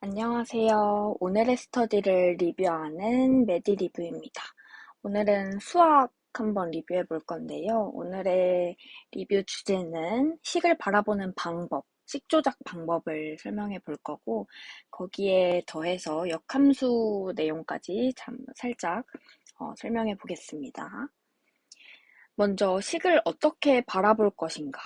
안녕하세요. 오늘의 스터디를 리뷰하는 메디리뷰입니다. 오늘은 수학 한번 리뷰해 볼 건데요. 오늘의 리뷰 주제는 식을 바라보는 방법, 식 조작 방법을 설명해 볼 거고, 거기에 더해서 역함수 내용까지 살짝 설명해 보겠습니다. 먼저 식을 어떻게 바라볼 것인가?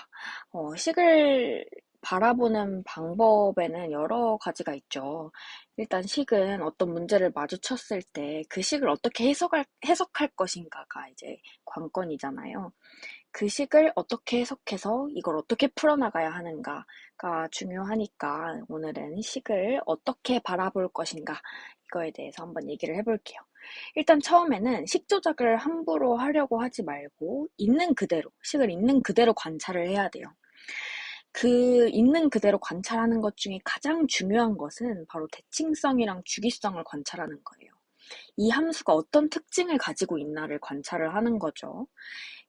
식을 바라보는 방법에는 여러 가지가 있죠. 일단 식은 어떤 문제를 마주쳤을 때 그 식을 어떻게 해석할 것인가가 이제 관건이잖아요. 그 식을 어떻게 해석해서 이걸 어떻게 풀어나가야 하는가가 중요하니까 오늘은 식을 어떻게 바라볼 것인가 이거에 대해서 한번 얘기를 해볼게요. 일단 처음에는 식 조작을 함부로 하려고 하지 말고 있는 그대로, 식을 있는 그대로 관찰을 해야 돼요. 그 있는 그대로 관찰하는 것 중에 가장 중요한 것은 바로 대칭성이랑 주기성을 관찰하는 거예요. 이 함수가 어떤 특징을 가지고 있나를 관찰을 하는 거죠.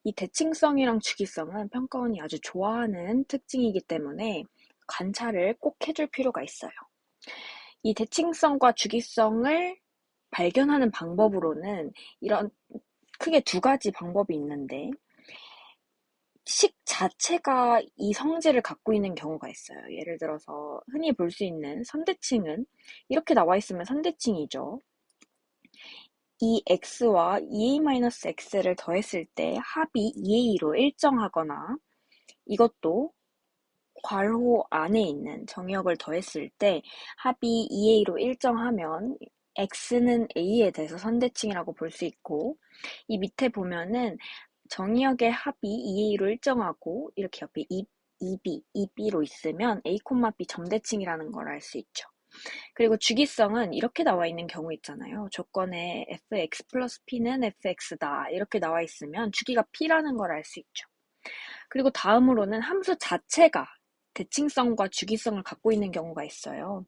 이 대칭성이랑 주기성은 평가원이 아주 좋아하는 특징이기 때문에 관찰을 꼭 해줄 필요가 있어요. 이 대칭성과 주기성을 발견하는 방법으로는 이런 크게 두 가지 방법이 있는데, 식 자체가 이 성질을 갖고 있는 경우가 있어요. 예를 들어서 흔히 볼 수 있는 선대칭은 이렇게 나와 있으면 선대칭이죠. 이 x와 2a-x를 더했을 때 합이 2a로 일정하거나, 이것도 괄호 안에 있는 정의역을 더했을 때 합이 2a로 일정하면 x는 a에 대해서 선대칭이라고 볼 수 있고, 이 밑에 보면은 정의역의 합이 2a로 일정하고 이렇게 옆에 2b로 있으면 a, b 점대칭이라는 걸 알 수 있죠. 그리고 주기성은 이렇게 나와 있는 경우 있잖아요. 조건에 fx 플러스 p는 fx다 이렇게 나와 있으면 주기가 p라는 걸 알 수 있죠. 그리고 다음으로는 함수 자체가 대칭성과 주기성을 갖고 있는 경우가 있어요.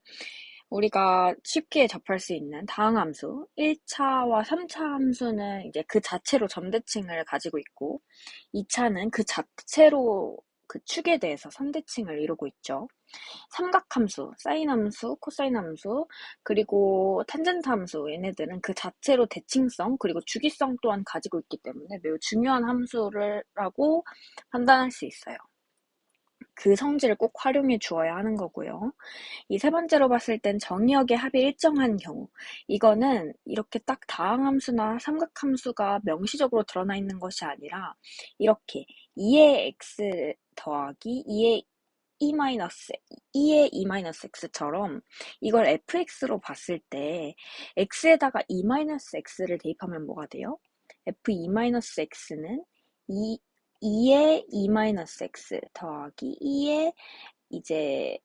우리가 쉽게 접할 수 있는 다항함수 1차와 3차 함수는 이제 그 자체로 점대칭을 가지고 있고, 2차는 그 자체로 그 축에 대해서 선대칭을 이루고 있죠. 삼각함수, 사인함수, 코사인함수, 그리고 탄젠트 함수, 얘네들은 그 자체로 대칭성 그리고 주기성 또한 가지고 있기 때문에 매우 중요한 함수라고 판단할 수 있어요. 그 성질을 꼭 활용해 주어야 하는 거고요. 이 세 번째로 봤을 땐 정의역의 합이 일정한 경우, 이거는 이렇게 딱 다항함수나 삼각함수가 명시적으로 드러나 있는 것이 아니라 이렇게 2의 x 더하기 2의 2의 2-x처럼 이걸 fx로 봤을 때 x에다가 2-x를 대입하면 뭐가 돼요? f2-x는 2의 2-x 더하기 2의 이제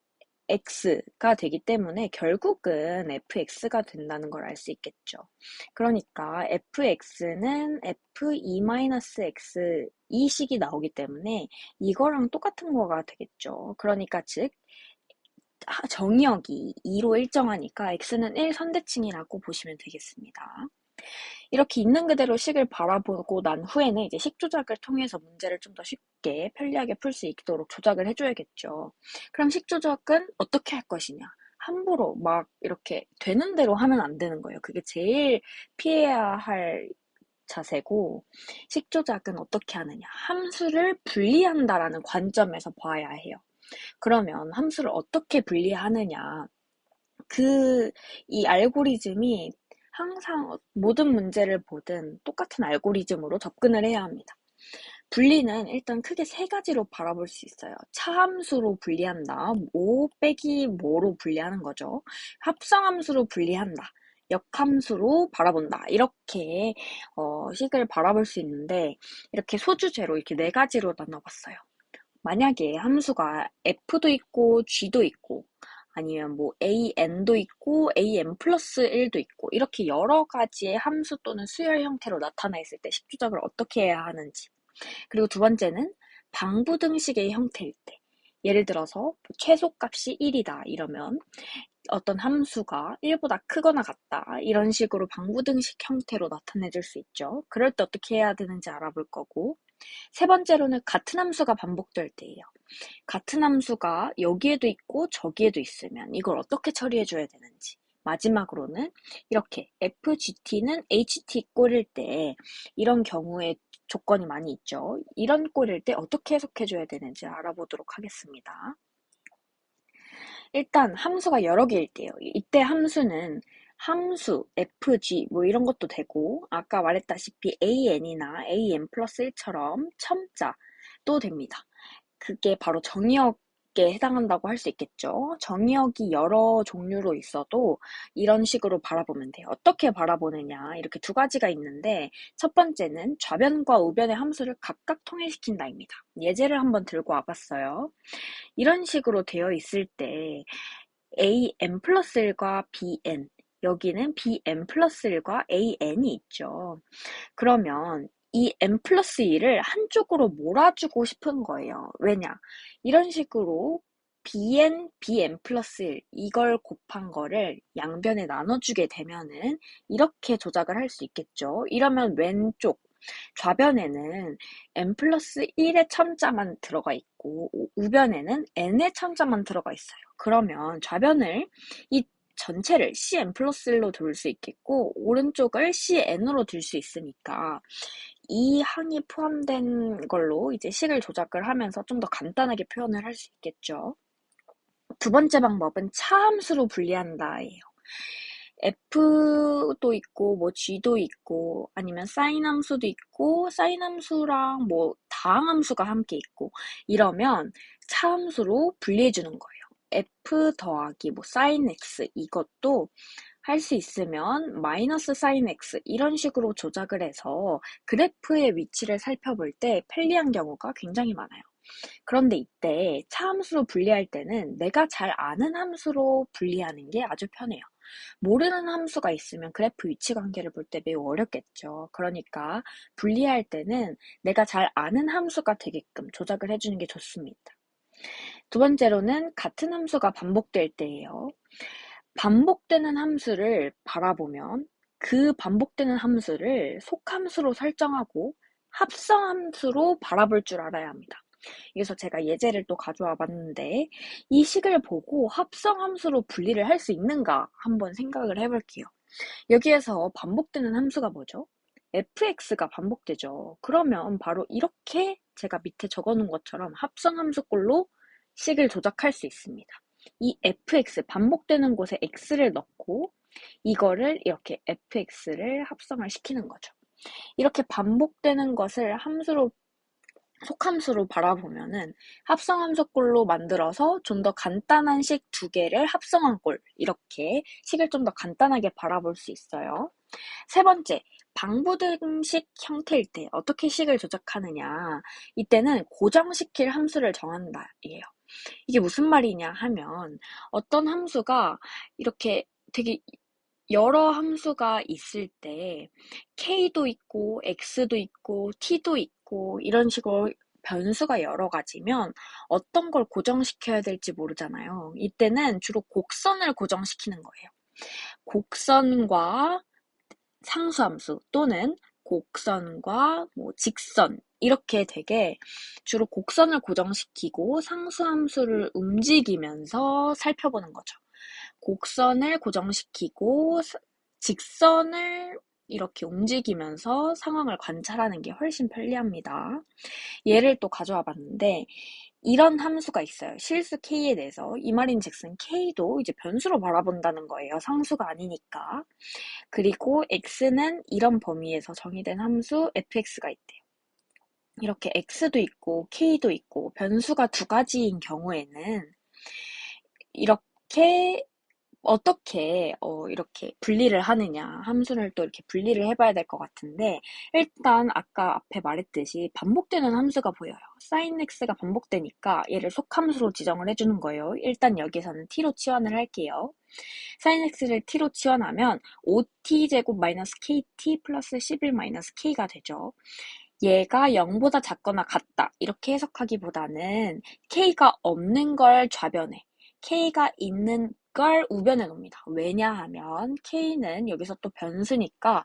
x가 되기 때문에 결국은 fx가 된다는 걸 알 수 있겠죠. 그러니까 fx는 f2-x 이 식이 나오기 때문에 이거랑 똑같은 거가 되겠죠. 그러니까 즉 정의역이 2로 일정하니까 x는 1 선대칭이라고 보시면 되겠습니다. 이렇게 있는 그대로 식을 바라보고 난 후에는 이제 식 조작을 통해서 문제를 좀 더 쉽게 편리하게 풀 수 있도록 조작을 해줘야겠죠. 그럼 식 조작은 어떻게 할 것이냐? 함부로 막 이렇게 되는 대로 하면 안 되는 거예요. 그게 제일 피해야 할 자세고, 식 조작은 어떻게 하느냐? 함수를 분리한다라는 관점에서 봐야 해요. 그러면 함수를 어떻게 분리하느냐? 이 알고리즘이 항상 모든 문제를 보든 똑같은 알고리즘으로 접근을 해야 합니다. 분리는 일단 크게 세 가지로 바라볼 수 있어요. 차함수로 분리한다. 뭐 빼기 뭐로 분리하는 거죠. 합성함수로 분리한다. 역함수로 바라본다. 이렇게 식을 바라볼 수 있는데, 이렇게 소주제로 이렇게 네 가지로 나눠봤어요. 만약에 함수가 f도 있고 g도 있고 아니면 뭐 an도 있고 an 플러스 1도 있고 이렇게 여러 가지의 함수 또는 수열 형태로 나타나 있을 때 식 조작을 어떻게 해야 하는지, 그리고 두 번째는 방부등식의 형태일 때, 예를 들어서 최소값이 1이다 이러면 어떤 함수가 1보다 크거나 같다 이런 식으로 방부등식 형태로 나타내줄 수 있죠. 그럴 때 어떻게 해야 되는지 알아볼 거고, 세 번째로는 같은 함수가 반복될 때예요. 같은 함수가 여기에도 있고 저기에도 있으면 이걸 어떻게 처리해줘야 되는지. 마지막으로는 이렇게 FGT는 HT 꼴일 때 이런 경우에 조건이 많이 있죠. 이런 꼴일 때 어떻게 해석해줘야 되는지 알아보도록 하겠습니다. 일단 함수가 여러 개일 때요. 이때 함수는 함수, fg 뭐 이런 것도 되고 아까 말했다시피 an이나 an 플러스 1처럼 첨자도 됩니다. 그게 바로 정의역에 해당한다고 할 수 있겠죠. 정의역이 여러 종류로 있어도 이런 식으로 바라보면 돼요. 어떻게 바라보느냐 이렇게 두 가지가 있는데 첫 번째는 좌변과 우변의 함수를 각각 통일시킨다입니다. 예제를 한번 들고 와봤어요. 이런 식으로 되어 있을 때 an 플러스 1과 bn 여기는 bn 플러스 1과 an이 있죠. 그러면 이 n 플러스 1을 한쪽으로 몰아주고 싶은 거예요. 왜냐? 이런 식으로 bn 플러스 1 이걸 곱한 거를 양변에 나눠주게 되면은 이렇게 조작을 할 수 있겠죠. 이러면 왼쪽 좌변에는 n 플러스 1의 첨자만 들어가 있고 우변에는 n의 첨자만 들어가 있어요. 그러면 좌변을 이 전체를 cn 플러스 1로 둘 수 있겠고 오른쪽을 cn으로 둘 수 있으니까 이 항이 포함된 걸로 이제 식을 조작을 하면서 좀 더 간단하게 표현을 할 수 있겠죠. 두 번째 방법은 차함수로 분리한다예요. f도 있고 뭐 g도 있고 아니면 사인 함수도 있고 사인 함수랑 뭐 다항 함수가 함께 있고 이러면 차함수로 분리해 주는 거예요. f 더하기 뭐 사인 x 이것도 할 수 있으면 마이너스 사인 x 이런 식으로 조작을 해서 그래프의 위치를 살펴볼 때 편리한 경우가 굉장히 많아요. 그런데 이때 차함수로 분리할 때는 내가 잘 아는 함수로 분리하는 게 아주 편해요. 모르는 함수가 있으면 그래프 위치 관계를 볼 때 매우 어렵겠죠. 그러니까 분리할 때는 내가 잘 아는 함수가 되게끔 조작을 해주는 게 좋습니다. 두 번째로는 같은 함수가 반복될 때예요. 반복되는 함수를 바라보면 그 반복되는 함수를 속함수로 설정하고 합성함수로 바라볼 줄 알아야 합니다. 그래서 제가 예제를 또 가져와 봤는데 이 식을 보고 합성함수로 분리를 할 수 있는가 한번 생각을 해볼게요. 여기에서 반복되는 함수가 뭐죠? fx가 반복되죠. 그러면 바로 이렇게 제가 밑에 적어놓은 것처럼 합성함수꼴로 식을 조작할 수 있습니다. 이 fx 반복되는 곳에 x를 넣고 이거를 이렇게 fx를 합성을 시키는 거죠. 이렇게 반복되는 것을 함수로 속함수로 바라보면은 합성함수꼴로 만들어서 좀 더 간단한 식 두 개를 합성한 꼴 이렇게 식을 좀 더 간단하게 바라볼 수 있어요. 세 번째, 방부등식 형태일 때 어떻게 식을 조작하느냐 이때는 고정시킬 함수를 정한다예요. 이게 무슨 말이냐 하면 어떤 함수가 이렇게 되게 여러 함수가 있을 때 k도 있고 x도 있고 t도 있고 이런 식으로 변수가 여러 가지면 어떤 걸 고정시켜야 될지 모르잖아요. 이때는 주로 곡선을 고정시키는 거예요. 곡선과 상수함수 또는 곡선과 뭐 직선 이렇게 되게 주로 곡선을 고정시키고 상수함수를 움직이면서 살펴보는 거죠. 곡선을 고정시키고 직선을 이렇게 움직이면서 상황을 관찰하는 게 훨씬 편리합니다. 예를 또 가져와 봤는데 이런 함수가 있어요. 실수 k에 대해서 이 말인즉슨 k도 이제 변수로 바라본다는 거예요. 상수가 아니니까. 그리고 x는 이런 범위에서 정의된 함수 fx가 있대요. 이렇게 x도 있고 k도 있고 변수가 두 가지인 경우에는 이렇게 어떻게 이렇게 분리를 하느냐 함수를 또 이렇게 분리를 해봐야 될 것 같은데 일단 아까 앞에 말했듯이 반복되는 함수가 보여요. sin x가 반복되니까 얘를 속함수로 지정을 해주는 거예요. 일단 여기서는 t로 치환을 할게요. sin x를 t로 치환하면 5t제곱 마이너스 kt 플러스 11 마이너스 k가 되죠. 얘가 0보다 작거나 같다 이렇게 해석하기보다는 k가 없는 걸 좌변에 k가 있는 걸 우변에 놓습니다. 왜냐하면 k는 여기서 또 변수니까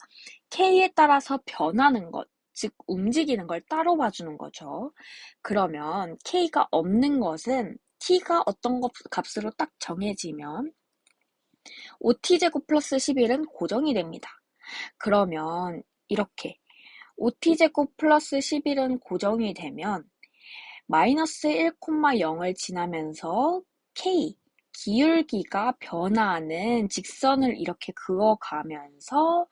k에 따라서 변하는 것 즉 움직이는 걸 따로 봐주는 거죠. 그러면 k가 없는 것은 t가 어떤 값으로 딱 정해지면 5t제곱 플러스 11은 고정이 됩니다. 그러면 이렇게 5t제곱 플러스 11은 고정이 되면 마이너스 1,0을 지나면서 k, 기울기가 변화하는 직선을 이렇게 그어가면서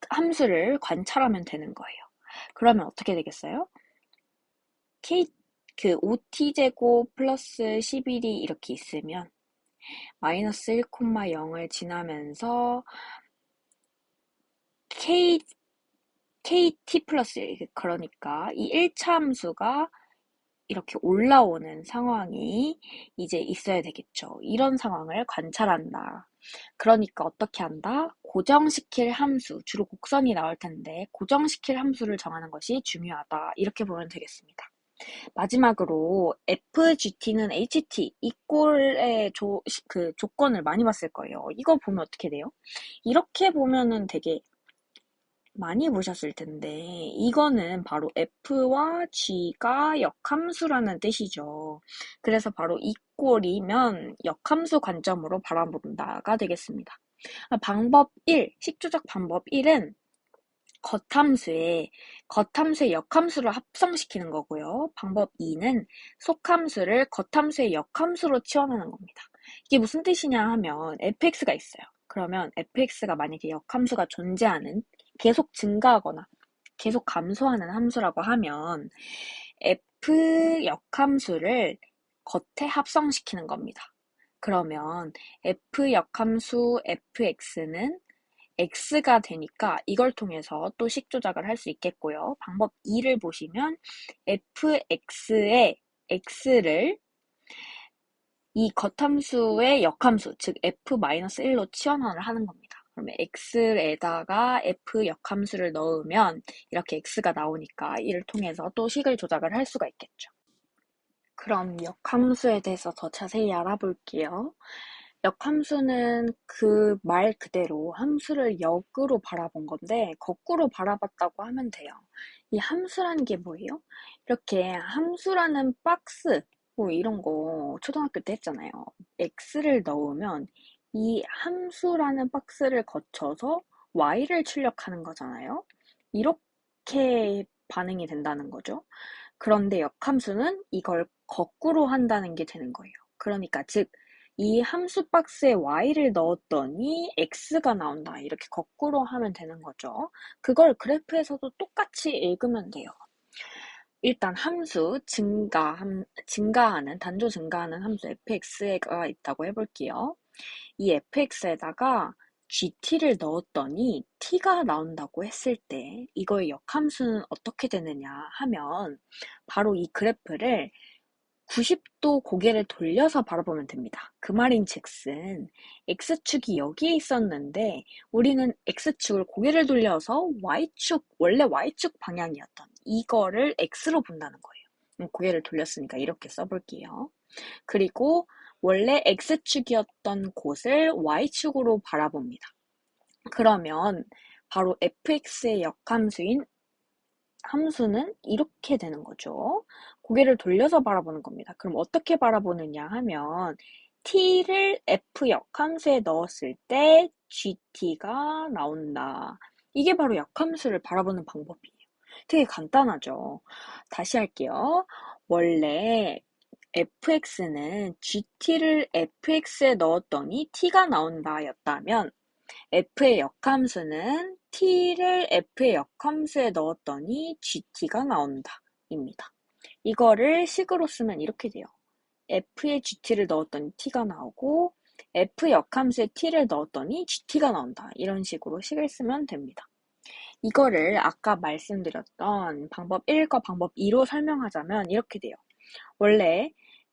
함수를 관찰하면 되는 거예요. 그러면 어떻게 되겠어요? k, 5t제곱 플러스 11이 이렇게 있으면 마이너스 1,0을 지나면서 kt 플러스 1, 그러니까 이 1차 함수가 이렇게 올라오는 상황이 이제 있어야 되겠죠. 이런 상황을 관찰한다. 그러니까 어떻게 한다? 고정시킬 함수, 주로 곡선이 나올 텐데 고정시킬 함수를 정하는 것이 중요하다. 이렇게 보면 되겠습니다. 마지막으로 FGT는 HT, 이 꼴의 조건을 많이 봤을 거예요. 이거 보면 어떻게 돼요? 이렇게 보면은 되게 많이 보셨을 텐데 이거는 바로 F와 G가 역함수라는 뜻이죠. 그래서 바로 이 꼴이면 역함수 관점으로 바라본다가 되겠습니다. 방법 1, 식조적 방법 1은 겉함수에 역함수를 합성시키는 거고요. 방법 2는 속함수를 겉함수의 역함수로 치환하는 겁니다. 이게 무슨 뜻이냐 하면 fx가 있어요. 그러면 fx가 만약에 역함수가 존재하는, 계속 증가하거나 계속 감소하는 함수라고 하면 f 역함수를 겉에 합성시키는 겁니다. 그러면 f 역함수 fx는 x가 되니까 이걸 통해서 또 식 조작을 할 수 있겠고요. 방법 2를 보시면 fx의 x를 이 겉함수의 역함수, 즉 f-1로 치환을 하는 겁니다. 그러면 x에다가 f 역함수를 넣으면 이렇게 x가 나오니까 이를 통해서 또 식을 조작을 할 수가 있겠죠. 그럼 역함수에 대해서 더 자세히 알아볼게요. 역함수는 그 말 그대로 함수를 역으로 바라본 건데 거꾸로 바라봤다고 하면 돼요. 이 함수라는 게 뭐예요? 이렇게 함수라는 박스 뭐 이런 거 초등학교 때 했잖아요. x를 넣으면 이 함수라는 박스를 거쳐서 y를 출력하는 거잖아요. 이렇게 반응이 된다는 거죠. 그런데 역함수는 이걸 거꾸로 한다는 게 되는 거예요. 그러니까 즉 이 함수 박스에 y를 넣었더니 x가 나온다. 이렇게 거꾸로 하면 되는 거죠. 그걸 그래프에서도 똑같이 읽으면 돼요. 일단 함수 단조 증가하는 함수 fx가 있다고 해볼게요. 이 fx에다가 gt를 넣었더니 t가 나온다고 했을 때 이거의 역함수는 어떻게 되느냐 하면 바로 이 그래프를 90도 고개를 돌려서 바라보면 됩니다. 그 말인즉슨 x축이 여기에 있었는데 우리는 x축을 고개를 돌려서 y축, 원래 y축 방향이었던 이거를 x로 본다는 거예요. 고개를 돌렸으니까 이렇게 써볼게요. 그리고 원래 x축이었던 곳을 y축으로 바라봅니다. 그러면 바로 fx의 역함수인 함수는 이렇게 되는 거죠. 고개를 돌려서 바라보는 겁니다. 그럼 어떻게 바라보느냐 하면 t를 f 역함수에 넣었을 때 gt가 나온다. 이게 바로 역함수를 바라보는 방법이에요. 되게 간단하죠. 다시 할게요. 원래 fx는 gt를 fx에 넣었더니 t가 나온다 였다면 f의 역함수는 t를 f의 역함수에 넣었더니 gt가 나온다 입니다. 이거를 식으로 쓰면 이렇게 돼요. f에 gt를 넣었더니 t가 나오고 f 역함수에 t를 넣었더니 gt가 나온다. 이런 식으로 식을 쓰면 됩니다. 이거를 아까 말씀드렸던 방법 1과 방법 2로 설명하자면 이렇게 돼요. 원래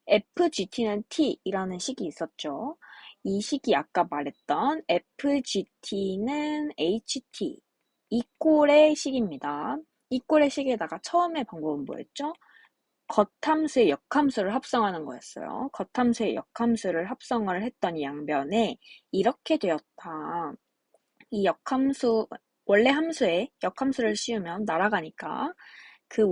FGT는 T이라는 식이 있었죠. 이 식이 아까 말했던 FGT는 HT, 이 꼴의 식입니다. 이 꼴의 식에다가 처음에 방법은 뭐였죠? 겉함수의 역함수를 합성하는 거였어요. 겉함수의 역함수를 합성을 했더니 양변에 이렇게 되었다. 이 역함수, 원래 함수에 역함수를 씌우면 날아가니까 그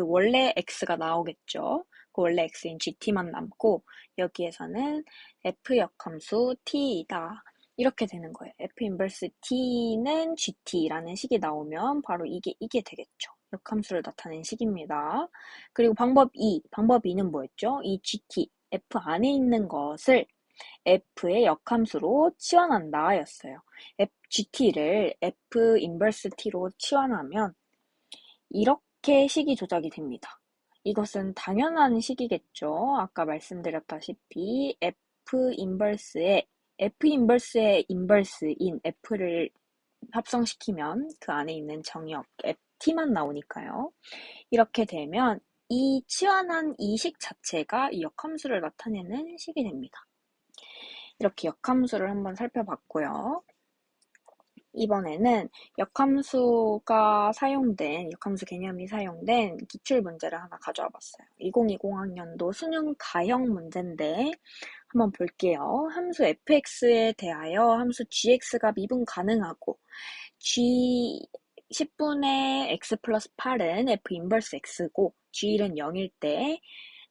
원래 x가 나오겠죠. 그 원래 x인 gt만 남고 여기에서는 f 역함수 t이다. 이렇게 되는 거예요. f 인버스 t는 gt라는 식이 나오면 바로 이게 되겠죠. 역함수를 나타낸 식입니다. 그리고 방법 2. 방법 2는 뭐였죠? 이 gt, f 안에 있는 것을 f의 역함수로 치환한다 였어요. gt를 f 인버스 t로 치환하면 이렇게 식이 조작이 됩니다. 이것은 당연한 식이겠죠. 아까 말씀드렸다시피 f 인버스의 인버스인 f를 합성시키면 그 안에 있는 정의역 ft만 나오니까요. 이렇게 되면 이 치환한 이 식 자체가 이 역함수를 나타내는 식이 됩니다. 이렇게 역함수를 한번 살펴봤고요. 이번에는 역함수 개념이 사용된 기출 문제를 하나 가져와 봤어요. 2020학년도 수능 가형 문제인데 한번 볼게요. 함수 fx에 대하여 함수 gx가 미분 가능하고 g 10분의 x 플러스 8은 f 인버스 x고 g1은 0일 때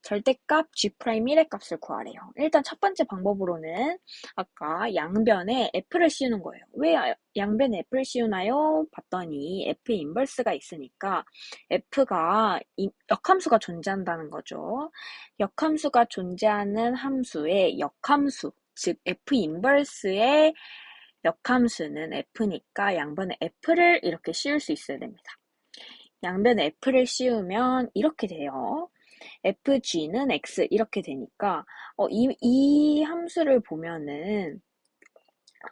절대값 g'1의 값을 구하래요. 일단 첫 번째 방법으로는 아까 양변에 f를 씌우는 거예요. 왜 양변에 f를 씌우나요? 봤더니 f 인버스가 있으니까 f가 역함수가 존재한다는 거죠. 역함수가 존재하는 함수의 역함수, 즉 f 인버스의 역함수는 f니까 양변에 f를 이렇게 씌울 수 있어야 됩니다. 양변에 f를 씌우면 이렇게 돼요. fg는 x 이렇게 되니까 이 함수를 보면은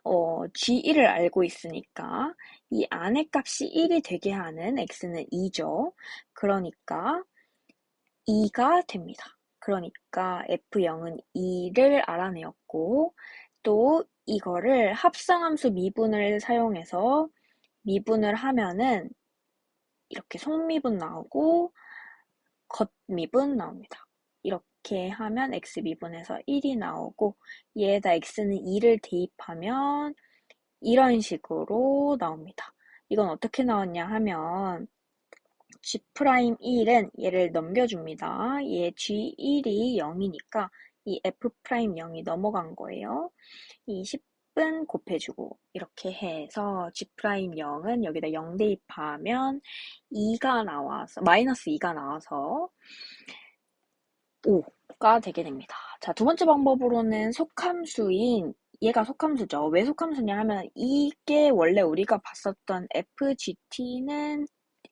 g1을 알고 있으니까 이 안의 값이 1이 되게 하는 x는 2죠. 그러니까 2가 됩니다. 그러니까 f0은 2를 알아내었고 또 이거를 합성함수 미분을 사용해서 미분을 하면은 이렇게 속미분 나오고 겉미분 나옵니다. 이렇게 하면 x미분에서 1이 나오고 얘에다 x는 2를 대입하면 이런 식으로 나옵니다. 이건 어떻게 나왔냐 하면 g'1은 얘를 넘겨줍니다. 얘 g1이 0이니까 이 f'0이 넘어간 거예요. 이 10은 곱해주고 이렇게 해서 g'0은 여기다 0 대입하면 2가 나와서 마이너스 2가 나와서 5가 되게 됩니다. 자, 두 번째 방법으로는 얘가 속함수죠. 왜 속함수냐 하면 이게 원래 우리가 봤었던 FGT는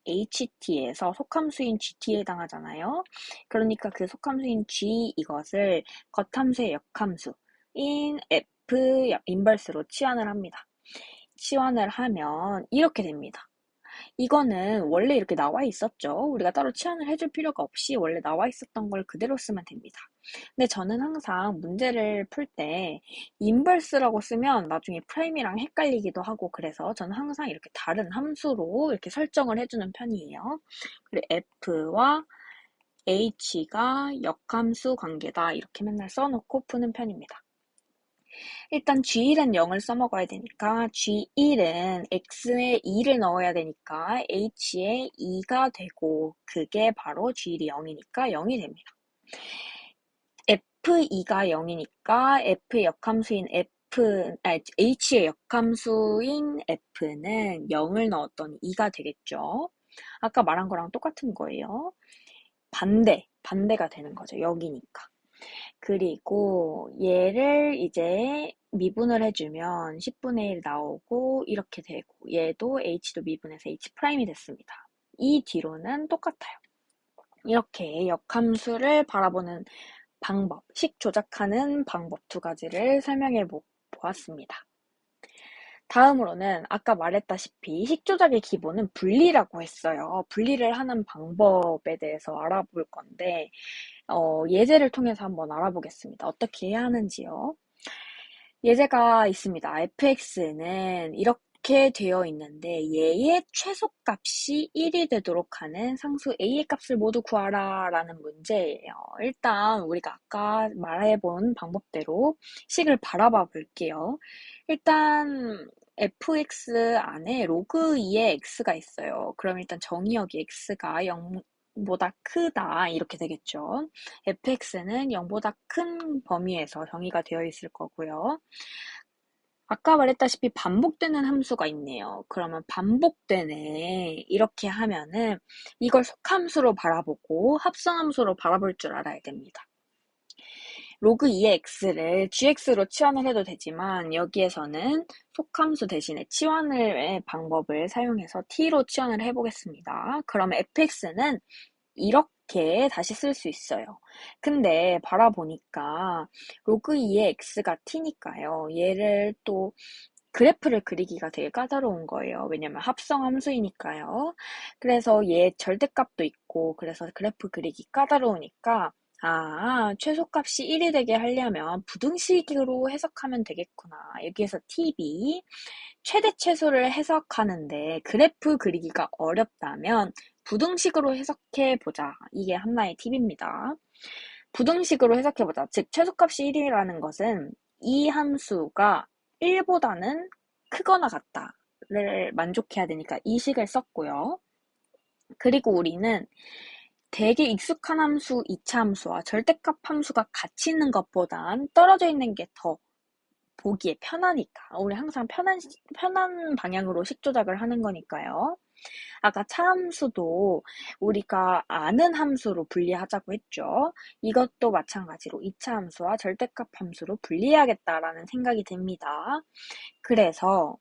HT에서 속함수인 GT에 해당하잖아요. 그러니까 그 속함수인 G 이것을 겉함수의 역함수인 F 인버스로 치환을 합니다. 치환을 하면 이렇게 됩니다. 이거는 원래 이렇게 나와 있었죠. 우리가 따로 치환을 해줄 필요가 없이 원래 나와 있었던 걸 그대로 쓰면 됩니다. 근데 저는 항상 문제를 풀 때 인버스라고 쓰면 나중에 프라임이랑 헷갈리기도 하고 그래서 저는 항상 이렇게 다른 함수로 이렇게 설정을 해주는 편이에요. 그리고 F와 H가 역함수 관계다 이렇게 맨날 써놓고 푸는 편입니다. 일단 G1은 0을 써먹어야 되니까 G1은 X에 2를 넣어야 되니까 H에 2가 되고 그게 바로 G1이 0이니까 0이 됩니다. F2가 0이니까 H의 역함수인 F는 0을 넣었더니 2가 되겠죠. 아까 말한 거랑 똑같은 거예요. 반대가 되는 거죠. 여기니까. 그리고 얘를 이제 미분을 해주면 10분의 1 나오고 이렇게 되고 얘도 h도 미분해서 h'이 됐습니다. 이 뒤로는 똑같아요. 이렇게 역함수를 바라보는 방법, 식 조작하는 방법 두 가지를 설명해 보았습니다. 다음으로는 아까 말했다시피 식 조작의 기본은 분리라고 했어요. 분리를 하는 방법에 대해서 알아볼 건데 예제를 통해서 한번 알아보겠습니다. 어떻게 해야 하는지요? 예제가 있습니다. fx는 이렇게 되어 있는데 얘의 최소값이 1이 되도록 하는 상수 a의 값을 모두 구하라 라는 문제예요. 일단 우리가 아까 말해본 방법대로 식을 바라봐 볼게요. 일단 fx 안에 로그 2의 x가 있어요. 그럼 일단 정의역이 x가 0보다 크다 이렇게 되겠죠. fx는 0보다 큰 범위에서 정의가 되어 있을 거고요. 아까 말했다시피 반복되는 함수가 있네요. 그러면 반복되네 이렇게 하면은 이걸 속함수로 바라보고 합성함수로 바라볼 줄 알아야 됩니다. 로그 2의 x를 gx로 치환을 해도 되지만 여기에서는 속함수 대신에 치환의 방법을 사용해서 t로 치환을 해보겠습니다. 그러면 fx는 이렇게 다시 쓸 수 있어요. 근데 바라보니까 로그 2의 x가 t니까요. 얘를 또 그래프를 그리기가 되게 까다로운 거예요. 왜냐면 합성함수이니까요. 그래서 얘 절대값도 있고 그래서 그래프 그리기 까다로우니까 최소값이 1이 되게 하려면 부등식으로 해석하면 되겠구나. 여기에서 팁이 최대 최소를 해석하는데 그래프 그리기가 어렵다면 부등식으로 해석해보자. 이게 하나의 팁입니다. 부등식으로 해석해보자. 즉 최소값이 1이라는 것은 이 함수가 1보다는 크거나 같다를 만족해야 되니까 이 식을 썼고요. 그리고 우리는 되게 익숙한 함수 2차 함수와 절대값 함수가 같이 있는 것보단 떨어져 있는 게 더 보기에 편하니까. 우리 항상 편한 방향으로 식 조작을 하는 거니까요. 아까 차함수도 우리가 아는 함수로 분리하자고 했죠. 이것도 마찬가지로 2차 함수와 절대값 함수로 분리해야겠다라는 생각이 듭니다. 그래서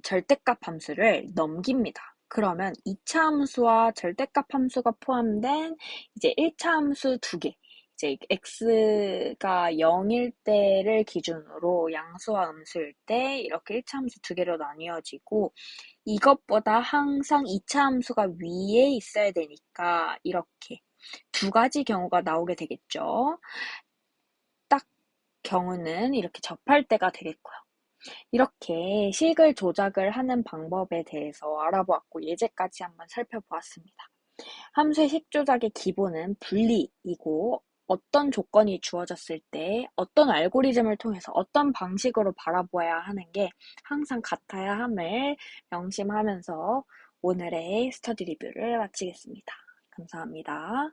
절대값 함수를 넘깁니다. 그러면 2차 함수와 절대값 함수가 포함된 이제 1차 함수 두 개, 이제 x가 0일 때를 기준으로 양수와 음수일 때 이렇게 1차 함수 두 개로 나뉘어지고 이것보다 항상 2차 함수가 위에 있어야 되니까 이렇게 두 가지 경우가 나오게 되겠죠. 딱 경우는 이렇게 접할 때가 되겠고요. 이렇게 식을 조작을 하는 방법에 대해서 알아보았고 예제까지 한번 살펴보았습니다. 함수의 식 조작의 기본은 분리이고 어떤 조건이 주어졌을 때 어떤 알고리즘을 통해서 어떤 방식으로 바라보아야 하는 게 항상 같아야 함을 명심하면서 오늘의 스터디 리뷰를 마치겠습니다. 감사합니다.